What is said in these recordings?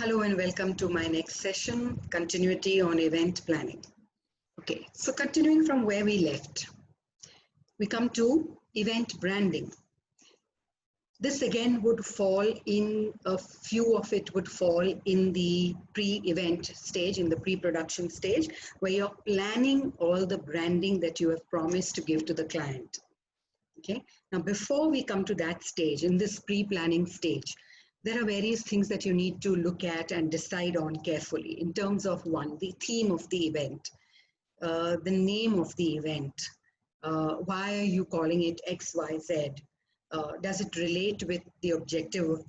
Hello and welcome to my next session, continuity on event planning. Okay, so continuing from where we left, we come to event branding. This again would fall in, a few of it would fall in the pre-event stage, in the pre-production stage, where you're planning all the branding that you have promised to give to the client. Okay, now before we come to that stage, in this pre-planning stage, there are various things that you need to look at and decide on carefully in terms of one, the theme of the event, the name of the event, why are you calling it XYZ? Does it relate with the objective of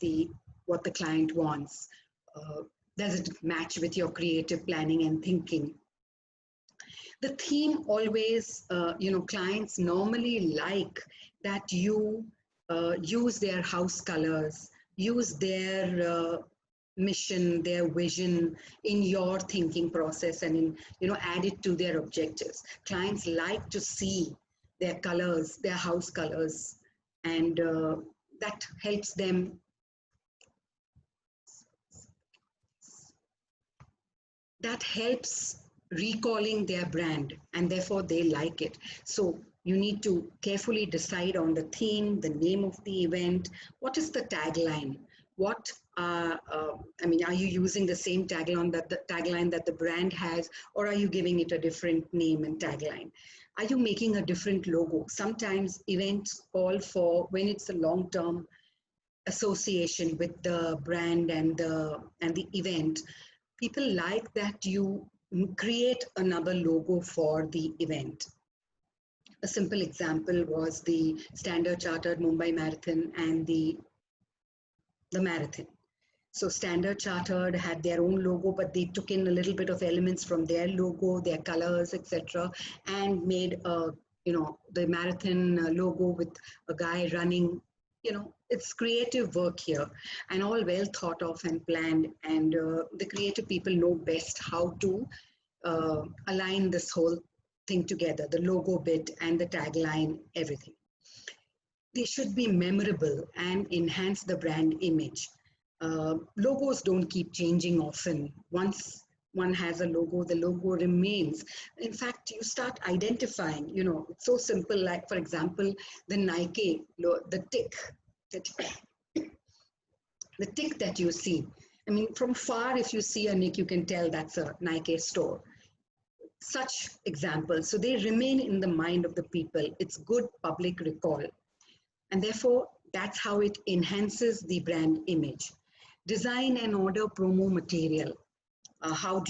what the client wants? Does it match with your creative planning and thinking? The theme always, clients normally like that you use their house colors, use their mission, their vision in your thinking process and add it to their objectives. Clients like to see their colors, their house colors, and that helps them recalling their brand, and therefore they like it. So you need to carefully decide on the theme, the name of the event, what is the tagline, are you using the same tagline that the brand has, or are you giving it a different name and tagline? Are you making a different logo? Sometimes events call for, when it's a long-term association with the brand and the event, people like that you create another logo for the event. A simple example was the Standard Chartered Mumbai Marathon and the marathon. So Standard Chartered had their own logo, but they took in a little bit of elements from their logo, their colors, etc., and made the marathon logo with a guy running. It's creative work here, and all well thought of and planned, and the creative people know best how to align this whole thing together, the logo bit and the tagline, everything. They should be memorable and enhance the brand image. Logos don't keep changing often. Once one has a logo, the logo remains. In fact, you start identifying, it's so simple, like for example, the Nike, the tick that you see. I mean, from far, if you see a nick, you can tell that's a Nike store. Such examples. So they remain in the mind of the people. It's good public recall. And therefore, that's how it enhances the brand image. Design and order promo material. What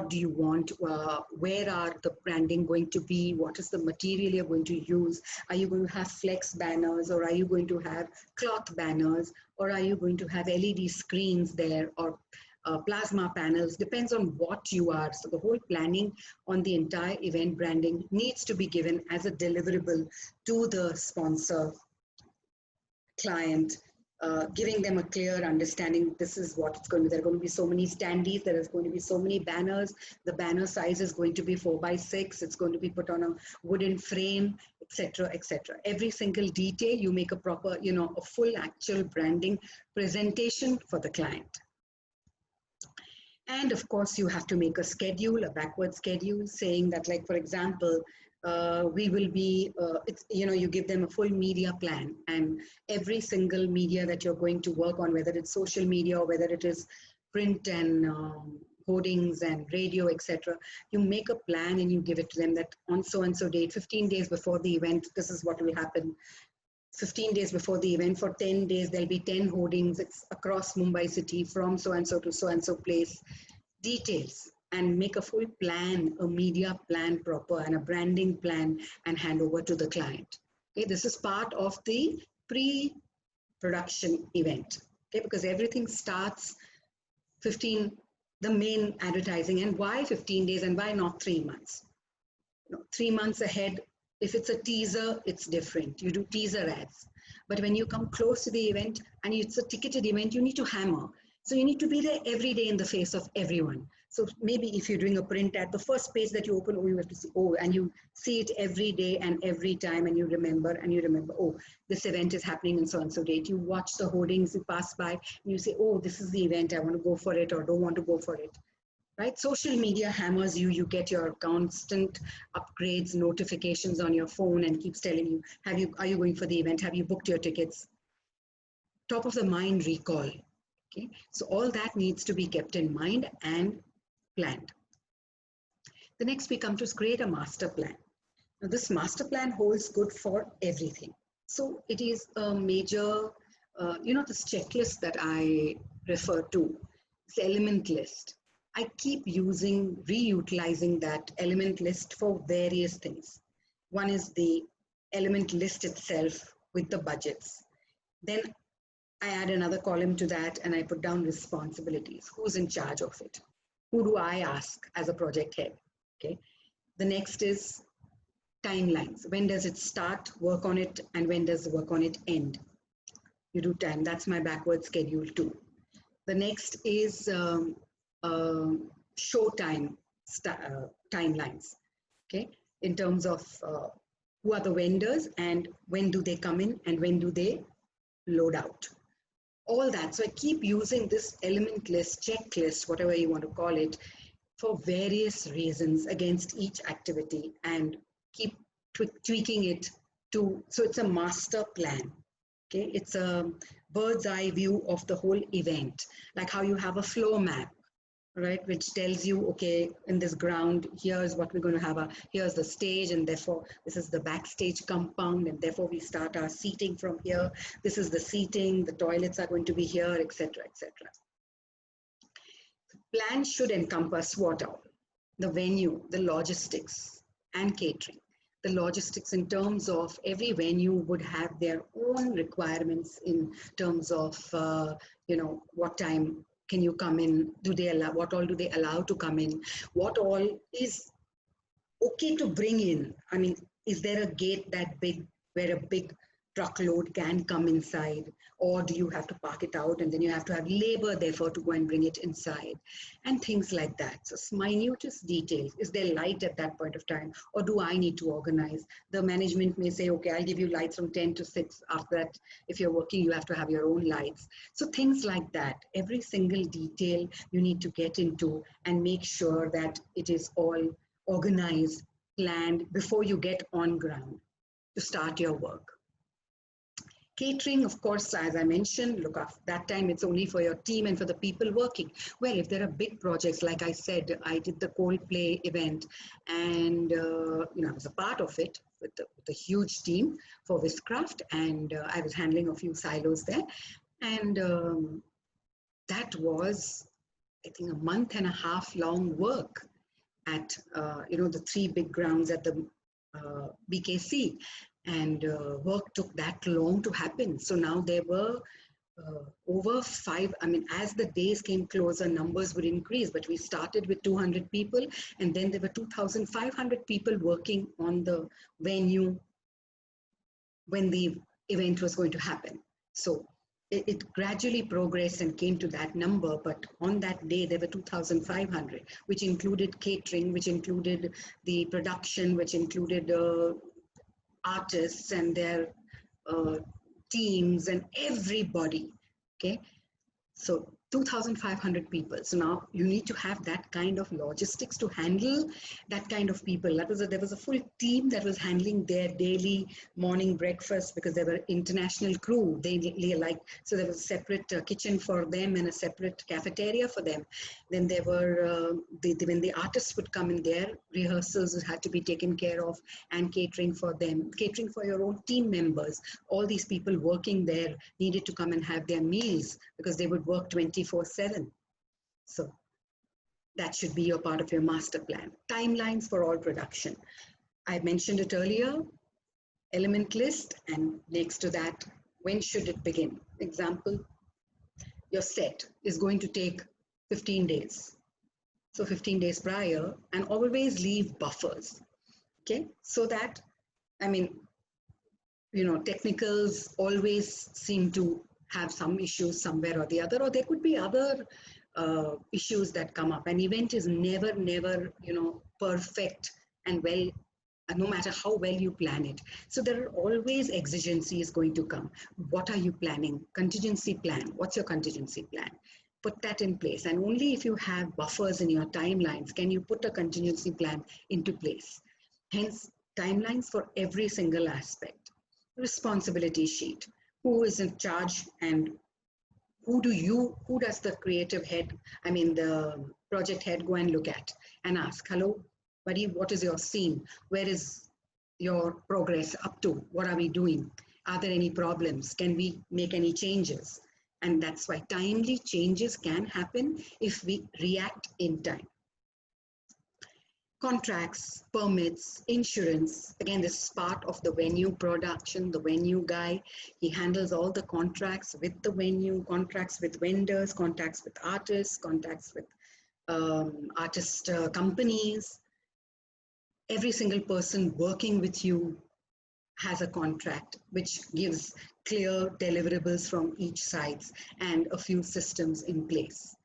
do you want? Where are the branding going to be? What is the material you're going to use? Are you going to have flex banners, or are you going to have cloth banners, or are you going to have LED screens there, or plasma panels? Depends on what you are. So the whole planning on the entire event branding needs to be given as a deliverable to the sponsor client, giving them a clear understanding. This is what it's going to be. There are going to be so many standees. There is going to be so many banners. The banner size is going to be 4x6. It's going to be put on a wooden frame, etc., etc. Every single detail, you make a proper, a full actual branding presentation for the client. And of course, you have to make a schedule, a backward schedule, saying that, like, for example, we will be, you give them a full media plan, and every single media that you're going to work on, whether it's social media or whether it is print and hoardings and radio, etc., you make a plan and you give it to them that on so-and-so date, 15 days before the event, this is what will happen. 15 days before the event, for 10 days, there'll be 10 hoardings. It's across Mumbai city from so-and-so to so-and-so place. Details. And make a full plan, a media plan proper, and a branding plan, and hand over to the client. Okay, this is part of the pre-production event. Okay, because everything starts the main advertising. And why 15 days and why not 3 months? 3 months ahead, if it's a teaser, it's different. You do teaser ads. But when you come close to the event and it's a ticketed event, you need to hammer. So you need to be there every day in the face of everyone. So maybe if you're doing a print ad, the first page that you open, oh, you have to see, oh, and you see it every day and every time, and you remember, oh, this event is happening on so and so date. You watch the hoardings, you pass by, and you say, oh, this is the event, I want to go for it or don't want to go for it. Right? Social media hammers you. You get your constant upgrades, notifications on your phone, and keeps telling you, are you going for the event? Have you booked your tickets? Top of the mind recall. Okay, so all that needs to be kept in mind and planned. The next we come to is create a master plan. Now this master plan holds good for everything. So it is a major, this checklist that I refer to, it's the element list. I keep reutilizing that element list for various things. One is the element list itself with the budgets. Then I add another column to that and I put down responsibilities. Who's in charge of it? Who do I ask as a project head? Okay. The next is timelines. When does it start, work on it, and when does the work on it end? You do time. That's my backward schedule too. The next is show time timelines. Okay. In terms of who are the vendors and when do they come in and when do they load out? All that. So I keep using this element list, checklist, whatever you want to call it, for various reasons against each activity and keep tweaking it so it's a master plan. Okay, it's a bird's eye view of the whole event, like how you have a flow map, right, which tells you, okay, in this ground, here's what we're going to have, here's the stage, and therefore this is the backstage compound, and therefore we start our seating from here. This is the seating, the toilets are going to be here, etc., etc. The plan should encompass what all? The venue, the logistics, and catering. The logistics in terms of every venue would have their own requirements in terms of, what time can you come in? What all do they allow to come in? What all is okay to bring in? I mean, is there a gate that big where a big truckload can come inside? Or do you have to park it out and then you have to have labor therefore to go and bring it inside? And things like that. So minutest details. Is there light at that point of time? Or do I need to organize? The management may say, okay, I'll give you lights from 10 to 6. After that, if you're working, you have to have your own lights. So things like that. Every single detail you need to get into and make sure that it is all organized, planned before you get on ground to start your work. Catering, of course, as I mentioned, look, after that time it's only for your team and for the people working. Well, if there are big projects, like I said, I did the Coldplay event and, I was a part of it with the huge team for Viscraft, and I was handling a few silos there. And that was, I think, a month and a half long work at, the 3 big grounds at the BKC. And work took that long to happen. So now there were over 5, as the days came closer, numbers would increase, but we started with 200 people, and then there were 2,500 people working on the venue when the event was going to happen. So it gradually progressed and came to that number, but on that day there were 2,500, which included catering, which included the production, which included artists and their teams and everybody. Okay, so 2,500 people. So now you need to have that kind of logistics to handle that kind of people. There was a full team that was handling their daily morning breakfast, because there were international crew. So there was a separate kitchen for them and a separate cafeteria for them. Then there were, when the artists would come in, their rehearsals had to be taken care of, and catering for them, catering for your own team members. All these people working there needed to come and have their meals, because they would work 24/7. So that should be your part of your master plan. Timelines for all production. I mentioned it earlier, element list, and next to that, when should it begin? Example, your set is going to take 15 days. So 15 days prior, and always leave buffers. Okay, so that, technicals always seem to have some issues somewhere or the other, or there could be other issues that come up. An event is never, perfect and well, no matter how well you plan it. So there are always exigencies going to come. What are you planning? Contingency plan. What's your contingency plan? Put that in place. And only if you have buffers in your timelines can you put a contingency plan into place. Hence, timelines for every single aspect. Responsibility sheet. Who is in charge and who does the creative head, the project head, go and look at and ask, hello, buddy, what is your scene? Where is your progress up to? What are we doing? Are there any problems? Can we make any changes? And that's why timely changes can happen if we react in time. Contracts, permits, insurance. Again, this is part of the venue production, the venue guy. He handles all the contracts with the venue, contracts with vendors, contracts with artists, contracts with artist companies. Every single person working with you has a contract which gives clear deliverables from each side and a few systems in place.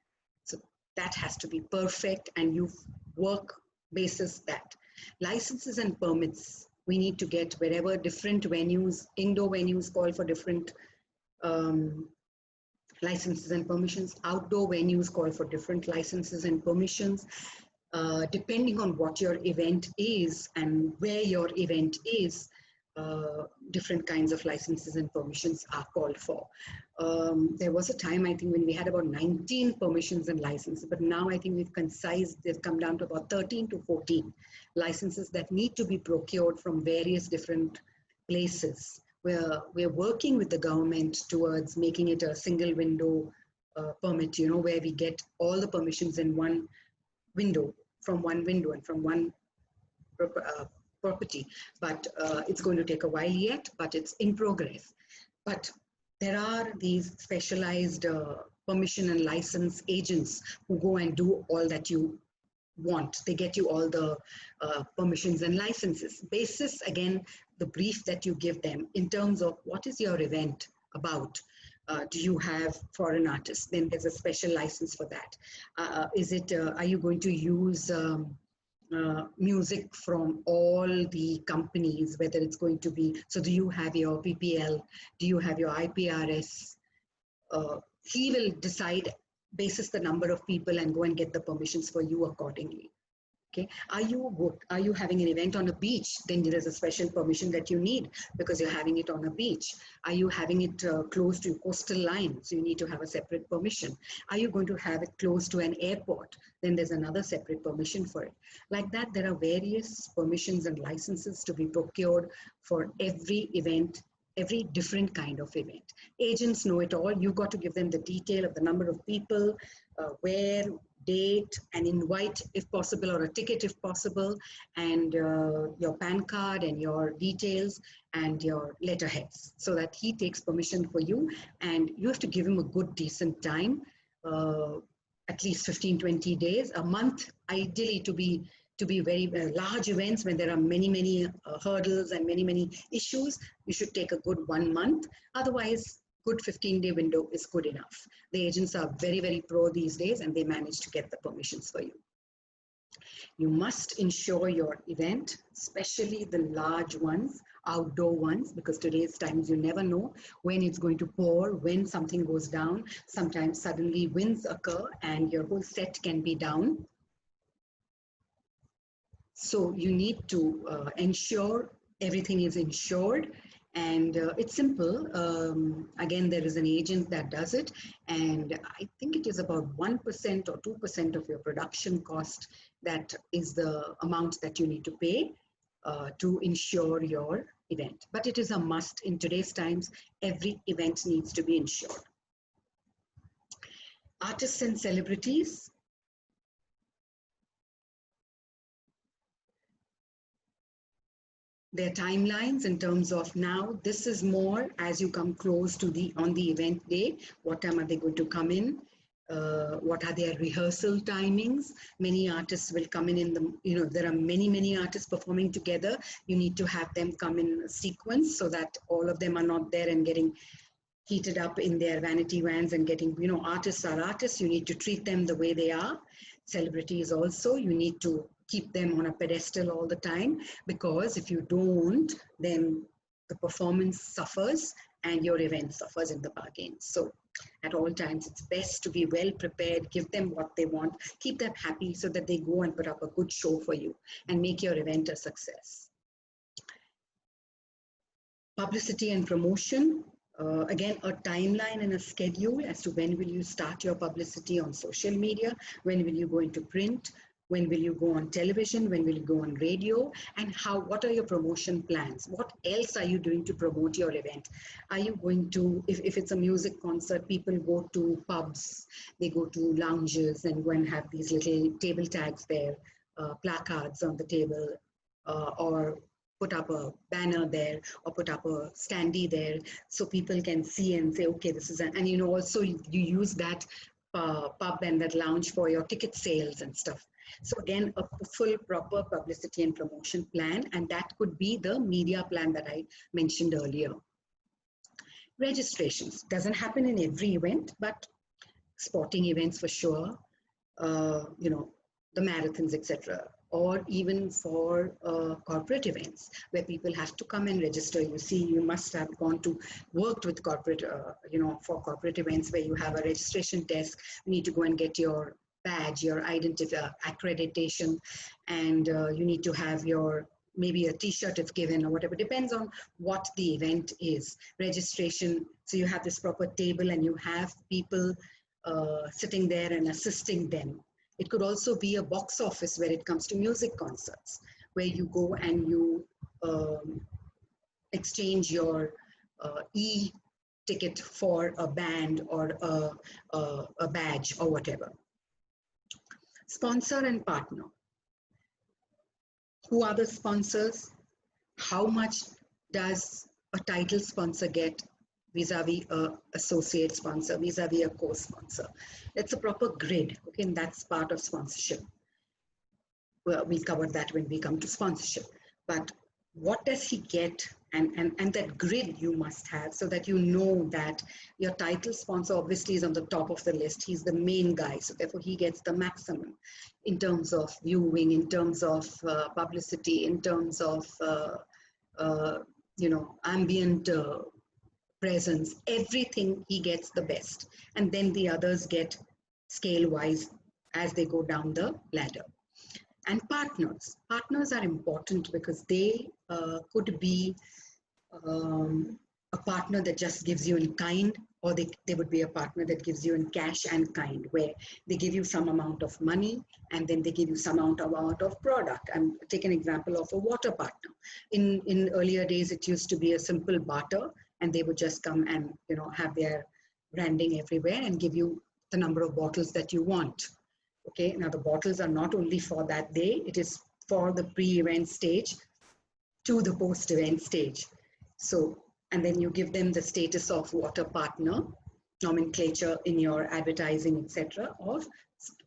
So that has to be perfect, and you work basis that. Licenses and permits, we need to get wherever different venues, indoor venues call for different licenses and permissions, outdoor venues call for different licenses and permissions. Depending on what your event is and where your event is, different kinds of licenses and permissions are called for. There was a time, I think, when we had about 19 permissions and licenses, but now I think we've concised, they've come down to about 13 to 14 licenses that need to be procured from various different places. We're working with the government towards making it a single window permit, where we get all the permissions in one window, from one window and from one property. But it's going to take a while yet, but it's in progress. But there are these specialized permission and license agents who go and do all that you want. They get you all the permissions and licenses. Basis, again, the brief that you give them in terms of what is your event about. Do you have foreign artists? Then there's a special license for that. Are you going to use music from all the companies, whether it's going to be, so do you have your PPL? Do you have your IPRS? He will decide basis the number of people and go and get the permissions for you accordingly. Okay, are you having an event on a beach? Then there's a special permission that you need because you're having it on a beach. Are you having it close to coastal line? So you need to have a separate permission. Are you going to have it close to an airport? Then there's another separate permission for it. Like that, there are various permissions and licenses to be procured for every event, every different kind of event. Agents know it all. You've got to give them the detail of the number of people, where, date, an invite if possible, or a ticket if possible, and your PAN card and your details and your letterheads, so that he takes permission for you. And you have to give him a good, decent time, at least 15-20 days, a month, ideally, to be very large events when there are many hurdles and many issues. You should take a good 1 month. Otherwise, good 15-day window is good enough. The agents are very pro these days, and they manage to get the permissions for you. You must ensure your event, especially the large ones, outdoor ones, because today's times you never know when it's going to pour, when something goes down. Sometimes suddenly winds occur and your whole set can be down. So you need to ensure everything is insured. And it's simple. Again, there is an agent that does it. And I think it is about 1% or 2% of your production cost that is the amount that you need to pay to insure your event. But it is a must in today's times. Every event needs to be insured. Artists and celebrities. Their timelines in terms of now, this is more as you come close to on the event day, what time are they going to come in? What are their rehearsal timings? Many artists will come in there are many artists performing together. You need to have them come in sequence so that all of them are not there and getting heated up in their vanity vans and getting, you know, artists are artists. You need to treat them the way they are. Celebrities also, you need to keep them on a pedestal all the time, because if you don't, then the performance suffers and your event suffers in the bargain. So at all times, it's best to be well prepared, give them what they want, keep them happy so that they go and put up a good show for you and make your event a success. Publicity and promotion. Again, a timeline and a schedule as to when will you start your publicity on social media, when will you go into print, when will you go on television, when will you go on radio, and what are your promotion plans? What else are you doing to promote your event? Are you going to, if it's a music concert, people go to pubs, they go to lounges and go and have these little table tags there, placards on the table, or put up a banner there, or put up a standee there, so people can see and say, okay, this is, and you know, also you use that pub and that lounge for your ticket sales and stuff. So again, a full proper publicity and promotion plan, and that could be the media plan that I mentioned earlier. Registrations doesn't happen in every event, but sporting events for sure, you know, the marathons, etc., or even for corporate events where people have to come and register. You see, you must have worked with corporate, you know, for corporate events where you have a registration desk. You need to go and get your badge, your identity, accreditation, and you need to have your, maybe a t-shirt if given or whatever, depends on what the event is. Registration, so you have this proper table and you have people sitting there and assisting them. It could also be a box office where it comes to music concerts, where you go and you exchange your e-ticket for a band or a badge or whatever. Sponsor and partner. Who are the sponsors? How much does a title sponsor get vis-a-vis a associate sponsor, vis-a-vis a co-sponsor? It's a proper grid, okay, and that's part of sponsorship. Well, we'll cover that when we come to sponsorship. But what does he get? And that grid you must have, so that you know that your title sponsor obviously is on the top of the list. He's the main guy, so therefore he gets the maximum in terms of viewing, in terms of publicity, in terms of you know, ambient presence, everything. He gets the best, and then the others get scale wise as they go down the ladder. And partners are important, because they could be a partner that just gives you in kind, or they would be a partner that gives you in cash and kind, where they give you some amount of money and then they give you some amount of product. And take an example of a water partner. In earlier days, it used to be a simple barter, and they would just come and, you know, have their branding everywhere and give you the number of bottles that you want. Okay, now the bottles are not only for that day, it is for the pre-event stage to the post-event stage. So, and then you give them the status of water partner nomenclature in your advertising, etc., of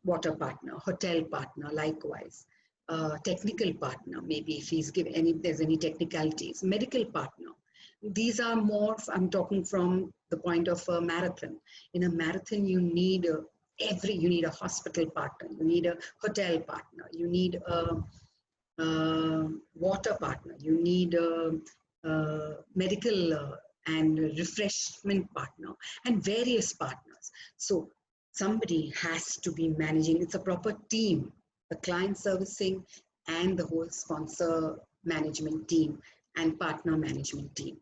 water partner, hotel partner, likewise, technical partner, maybe if he's given any, there's any technicalities, medical partner. These are more, I'm talking from the point of a marathon. In a marathon, you need you need a hospital partner, you need a hotel partner, you need a water partner, you need a medical and refreshment partner, and various partners. So somebody has to be managing. It's a proper team, the client servicing and the whole sponsor management team and partner management team.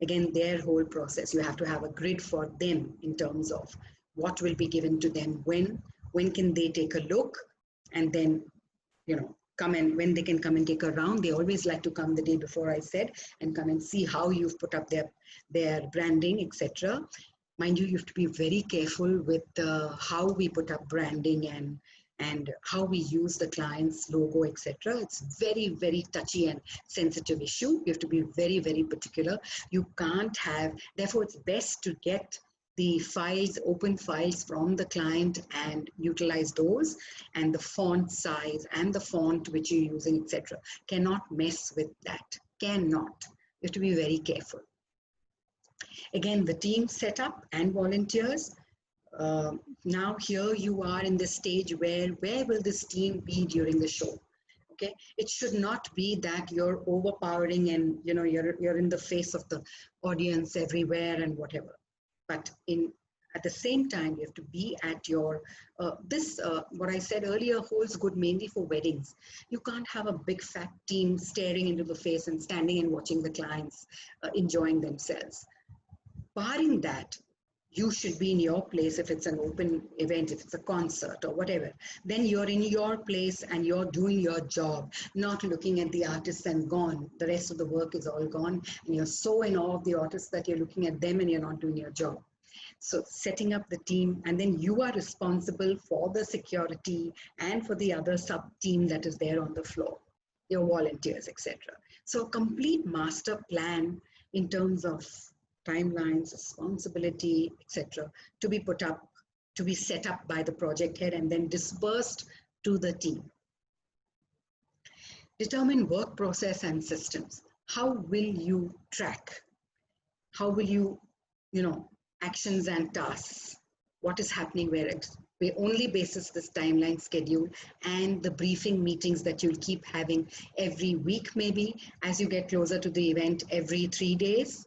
Again, their whole process, you have to have a grid for them in terms of what will be given to them, when can they take a look, and then, you know, come and when they can come and take a round. They always like to come the day before, I said, and come and see how you've put up their branding, etc. Mind you, you have to be very careful with how we put up branding and how we use the client's logo, etc. It's very, very touchy and sensitive issue. You have to be very, very particular. You can't have, therefore it's best to get the files, open files from the client and utilize those, and the font size and the font which you're using, etc. Cannot mess with that, cannot. You have to be very careful. Again, the team setup and volunteers. Now here you are in the stage where will this team be during the show? Okay, it should not be that you're overpowering and you're in the face of the audience everywhere and whatever. But at the same time, you have to be at your what I said earlier holds good mainly for weddings. You can't have a big fat team staring into the face and standing and watching the clients enjoying themselves. Barring that, you should be in your place. If it's an open event, if it's a concert or whatever, then you're in your place and you're doing your job, not looking at the artists and gone. The rest of the work is all gone and you're so in awe of the artists that you're looking at them and you're not doing your job. So setting up the team, and then you are responsible for the security and for the other sub team that is there on the floor, your volunteers, etc. So complete master plan in terms of timelines, responsibility, etc., to be put up, to be set up by the project head and then dispersed to the team. Determine work process and systems. How will you track? How will you, actions and tasks? What is happening where? We only basis this timeline schedule and the briefing meetings that you'll keep having every week, maybe as you get closer to the event, every 3 days.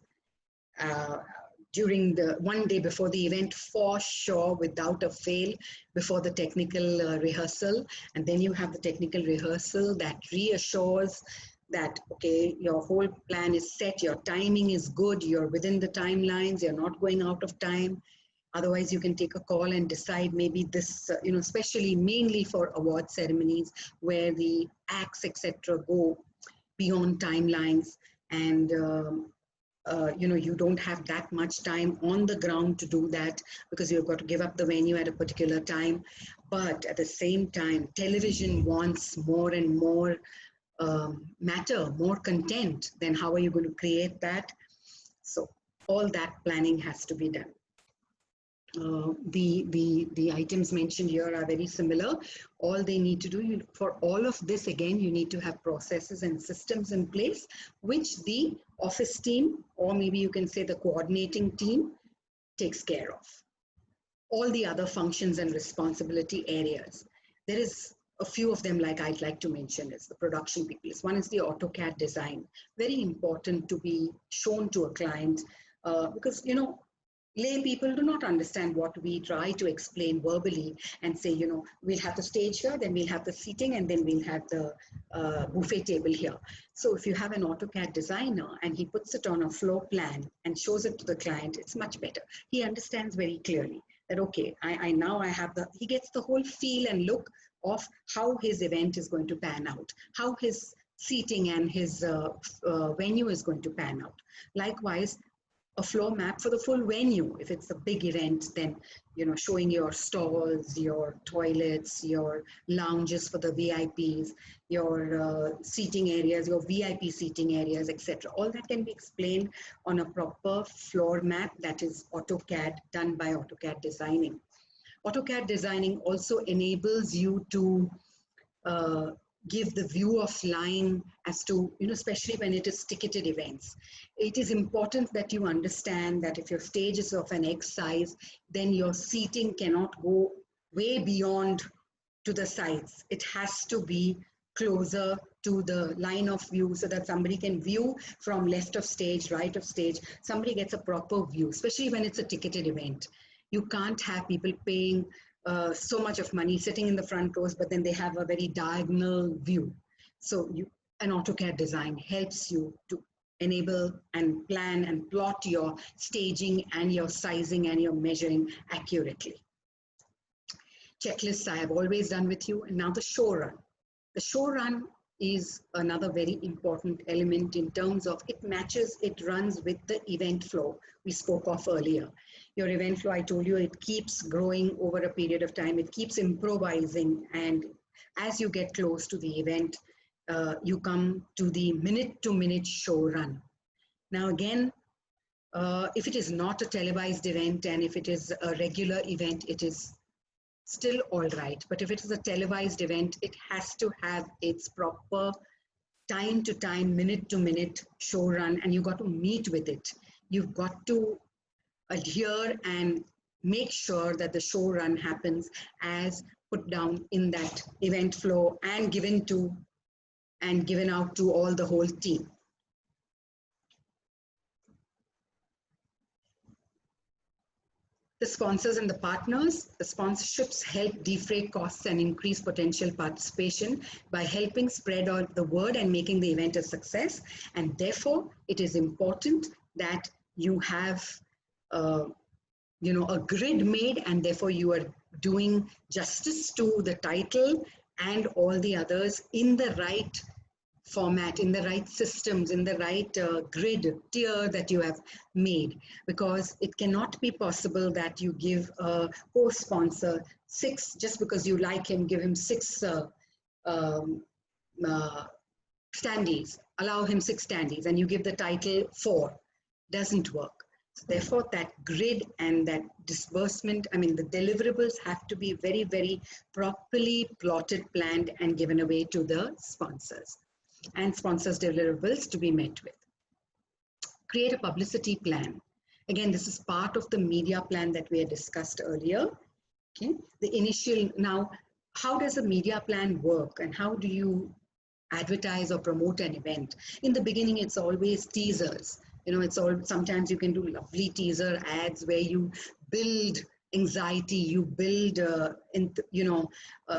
During the one day before the event, for sure, without a fail, before the technical rehearsal. And then you have the technical rehearsal that reassures that, okay, your whole plan is set, your timing is good, you're within the timelines, you're not going out of time. Otherwise, you can take a call and decide maybe this, especially mainly for award ceremonies where the acts, etc., go beyond timelines and you don't have that much time on the ground to do that because you've got to give up the venue at a particular time. But at the same time, television wants more and more matter, more content. Then how are you going to create that? So all that planning has to be done. The items mentioned here are very similar. All they need to do, for all of this, again, you need to have processes and systems in place, which the office team, or maybe you can say the coordinating team, takes care of. All the other functions and responsibility areas. There is a few of them like I'd like to mention is the production people. One is the AutoCAD design. Very important to be shown to a client because, lay people do not understand what we try to explain verbally and say, we'll have the stage here, then we'll have the seating, and then we'll have the buffet table here. So if you have an AutoCAD designer and he puts it on a floor plan and shows it to the client, it's much better. He understands very clearly that, okay, he gets the whole feel and look of how his event is going to pan out, how his seating and his venue is going to pan out. Likewise, a floor map for the full venue. If it's a big event, then, showing your stalls, your toilets, your lounges for the VIPs, your seating areas, your VIP seating areas, etc. All that can be explained on a proper floor map that is AutoCAD, done by AutoCAD designing. AutoCAD designing also enables you to give the view of line as to, especially when it is ticketed events. It is important that you understand that if your stage is of an X size, then your seating cannot go way beyond to the sides. It has to be closer to the line of view so that somebody can view from left of stage, right of stage. Somebody gets a proper view, especially when it's a ticketed event. You can't have people paying so much of money sitting in the front rows, but then they have a very diagonal view. So an AutoCAD design helps you to enable and plan and plot your staging and your sizing and your measuring accurately. Checklists I have always done with you, and now the show run. The show run is another very important element in terms of it runs with the event flow we spoke of earlier. Your event flow, I told you, it keeps growing over a period of time. It keeps improvising. And as you get close to the event, you come to the minute-to-minute show run. Now, again, if it is not a televised event and if it is a regular event, it is still all right. But if it is a televised event, it has to have its proper time-to-time, minute-to-minute show run, and you got to meet with it. you've got to adhere and make sure that the show run happens as put down in that event flow and given out to all the whole team. The sponsors and the partners, the sponsorships help defray costs and increase potential participation by helping spread out the word and making the event a success. And therefore, it is important that you have a grid made, and therefore you are doing justice to the title and all the others in the right format, in the right systems, in the right grid tier that you have made, because it cannot be possible that you give a co-sponsor 6, just because you like him, give him 6 standees, allow him 6 standees, and you give the title 4. Doesn't work. So therefore, that grid and that disbursement, I mean, the deliverables have to be very, very properly plotted, planned, and given away to the sponsors. And sponsors' deliverables to be met with. Create a publicity plan. Again, this is part of the media plan that we had discussed earlier. Okay, the initial, now, how does a media plan work and how do you advertise or promote an event? In the beginning, it's always teasers. It's all, sometimes you can do lovely teaser ads where you build anxiety, you build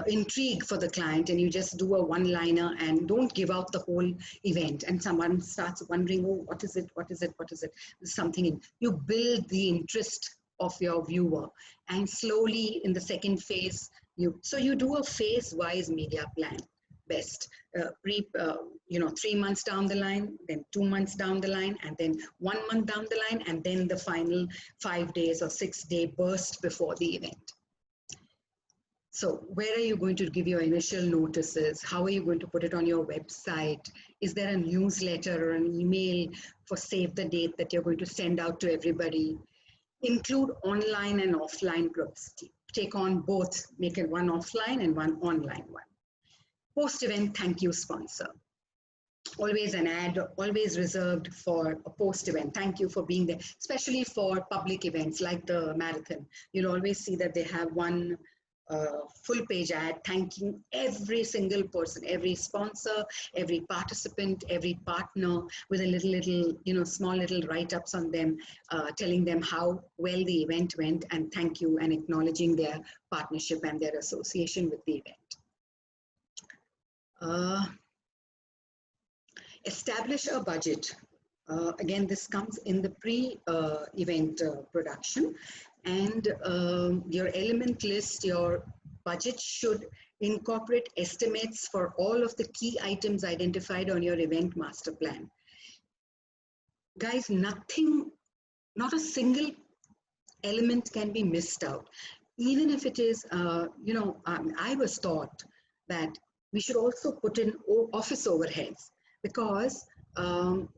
intrigue for the client, and you just do a one-liner and don't give out the whole event, and someone starts wondering, oh, what is it, there's something in. You build the interest of your viewer, and slowly in the second phase you do a phase-wise media plan. Best 3 months down the line, then 2 months down the line, and then 1 month down the line, and then the final 5 days or 6-day burst before the event. So where are you going to give your initial notices? How are you going to put it on your website? Is there a newsletter or an email for save the date that you're going to send out to everybody? Include online and offline publicity. Take on both, make it one offline and one online one. Post-event thank you sponsor. Always an ad, always reserved for a post-event. Thank you for being there, especially for public events like the marathon. You'll always see that they have one full-page ad thanking every single person, every sponsor, every participant, every partner, with a little, small little write-ups on them, telling them how well the event went, and thank you, and acknowledging their partnership and their association with the event. Establish a budget. Again, this comes in the pre-event production, and your element list, your budget should incorporate estimates for all of the key items identified on your event master plan. Guys, not a single element can be missed out. Even if it is, I was taught that we should also put in office overheads, because, and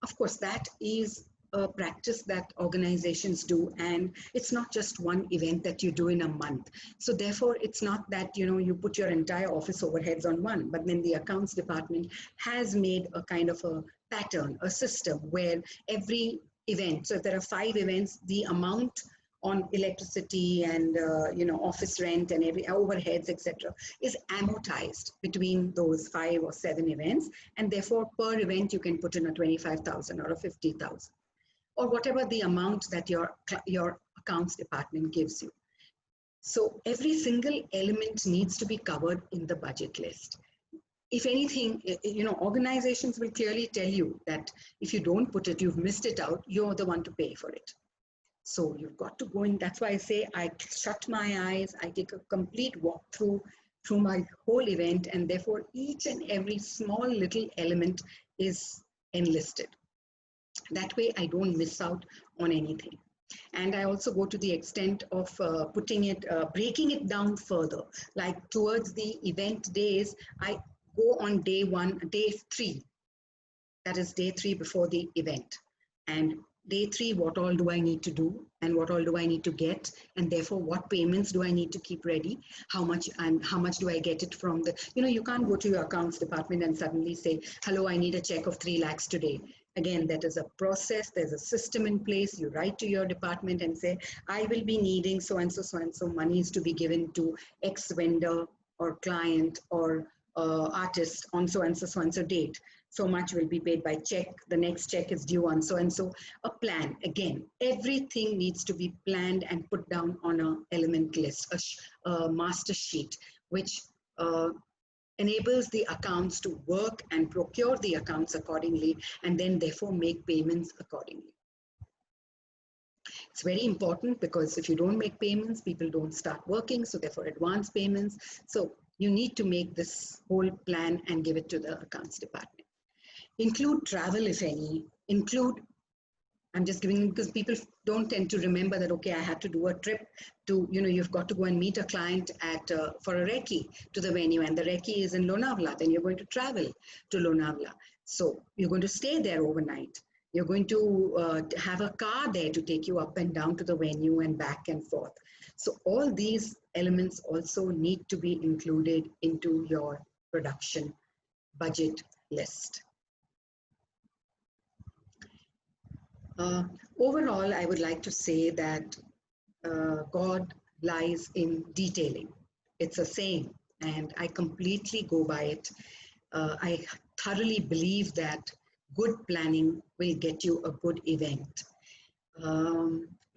of course, that is a practice that organizations do, and it's not just one event that you do in a month. So therefore, it's not that, you put your entire office overheads on one, but then the accounts department has made a kind of a pattern, a system where every event, so if there are 5 events, the amount on electricity and office rent and every overheads, etc., is amortized between those 5 or 7 events, and therefore per event you can put in a 25,000 or a 50,000, or whatever the amount that your accounts department gives you. So every single element needs to be covered in the budget list. If anything, organizations will clearly tell you that if you don't put it, you've missed it out, you're the one to pay for it. So you've got to go in. That's why I say I shut my eyes, I take a complete walkthrough through my whole event, and therefore each and every small little element is enlisted. That way I don't miss out on anything. And I also go to the extent of breaking it down further. Like towards the event days, I go on day 3. That is day 3 before the event. And day 3, what all do I need to do, and what all do I need to get, and therefore what payments do I need to keep ready, how much do I get it from the, you can't go to your accounts department and suddenly say, hello, I need a check of 3 lakhs today. Again, that is a process. There's a system in place. You write to your department and say, I will be needing so and so monies to be given to X vendor or client or artist on so and so date. So much will be paid by check. The next check is due on so and so. A plan. Again, everything needs to be planned and put down on an element list, a master sheet, which enables the accounts to work and procure the accounts accordingly, and then therefore make payments accordingly. It's very important because if you don't make payments, people don't start working, so therefore advance payments. So you need to make this whole plan and give it to the accounts department. Include travel, if any. Include, I'm just giving, because people don't tend to remember that, okay, I had to do a trip to, you've got to go and meet a client at for a recce to the venue, and the recce is in Lonavala, then you're going to travel to Lonavala. So you're going to stay there overnight. You're going to have a car there to take you up and down to the venue and back and forth. So all these elements also need to be included into your production budget list. Overall, I would like to say that God lies in detailing. It's a saying, and I completely go by it. I thoroughly believe that good planning will get you a good event.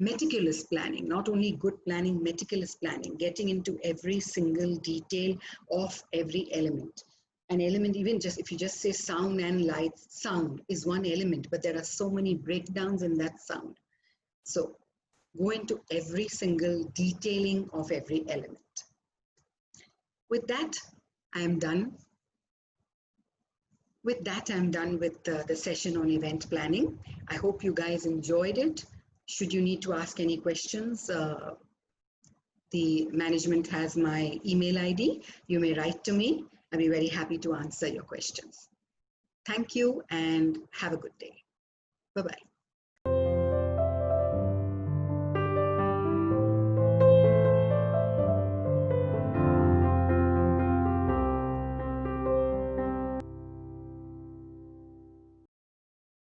Meticulous planning, not only good planning, meticulous planning, getting into every single detail of every element. An element, even just if you just say sound and lights, sound is one element, but there are so many breakdowns in that sound. So go into every single detailing of every element. With that, I am done. With that, I'm done with the session on event planning. I hope you guys enjoyed it. Should you need to ask any questions, the management has my email ID. You may write to me. I'll be very happy to answer your questions. Thank you and have a good day. Bye-bye.